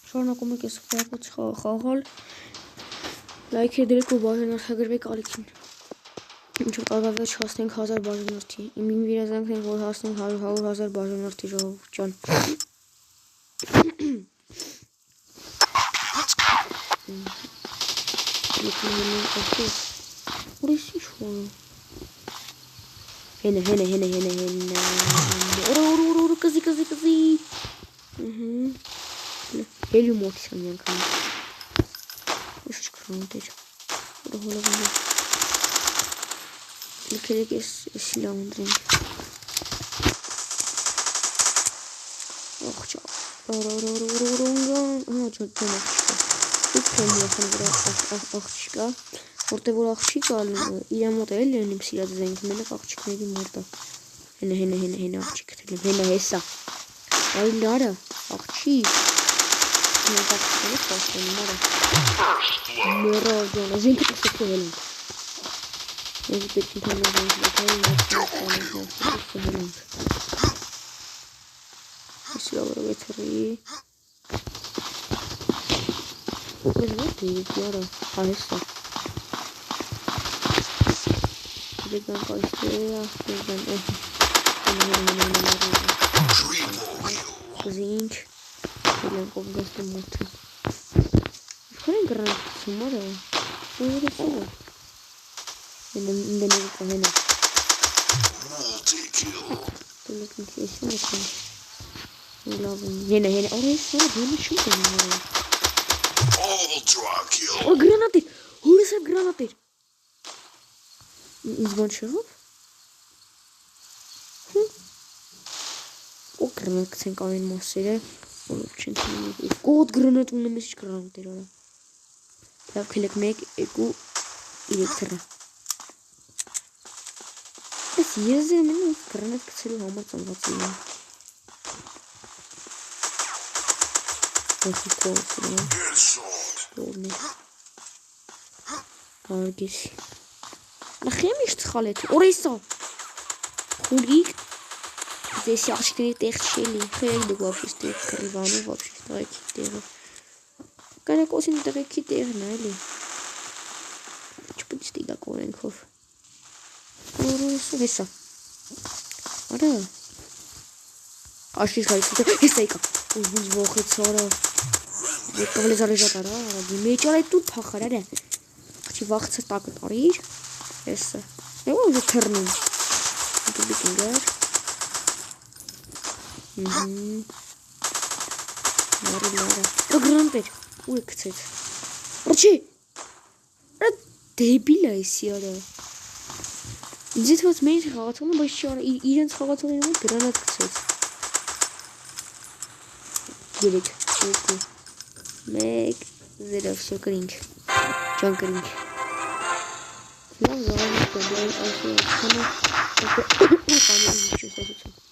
Շարունակում եք այս խաղաց խաղալ լայք դրեք ու բաժանորդագրվեք ալիքին ինչ տարվա չհասնենք 1000 բաժանորդի իմ վիրազանքն ենք որ հասնենք 100,000 բաժանորդի ժողովուրդ ջան Հենը կզի Հելիում օթիսան յանքան Ես չկրան տեր Լքերեք ես լավ ընդրենք Աղջա Աղջիկա Որտեղ որ աղջիկա իրա մոտ էլ լինիմ սիրած զենք մենակ աղջիկների մոտը Հենը աղջիկ թելեմ Հենը հեսա Այ լարա աղջիկ Մենք աղջիկները պաստանում արա Մերա ջանը զենքը տսկու հելենք Ես պետք է հելենք Ես լավը վեթրի Ես ոտ դիրիք յարա Հայսա Դեգանք այստեղ Զինչ Հելենք ով գաստը մոթը Քրեն գրանք սումարը Ուր է սումը Հենը հենը Դելեք ինք եսում եկան Լավն Հենը Արա ես սարը հենը շում կենում Օ գրանատեր Հորս է գրանատեր Ինձ բան շեղով Օ գրանատ կցենք ամեն մասերը Ոլով չենք նիմեք Կոդ գրանատ ունեմ ես գրանատեր արա Լավ կելեք 1, 2, 3 թրը Ես եզեմ են գրանատ կցելու համար ծանված եմ Ոսի կողսը Արգեսի Նախեմ իշ ծխալետ Օրեսա Խուրիկ Здесь աղջիկների տեղ չելի Խերեք դուք վաբշի ստեղ կրիվանու վաբշի տեղեքի տեղը Կարեք ոսին տեղեքի տեղն էլի Չպուտ ստիգա կորենքով Օրեսա Հեսա Արա Աշրիշ գայս Հեսա իկա Ուզբուզ ողեց արա Եկավ լեզարեժատ արա Մեջ արա տուտ փախար արա Աղջի վաղցը տակը տարիր Հեսա Եվ ուզը թրնում Ատու բիկինգար Լարա գրանտեր Ու է կցեց Ռչի Արա դեբիլ է եսի արա Ինձ է թված մենջ խաղացողն է բայց չի արա իրենց խաղացողին մոտ գրանատ կցեց 3 2 1 0 все կրինչ Ջան կրինչ Լավ զաղանից կոնդրային այսը քանը Կաների միջուսեցություն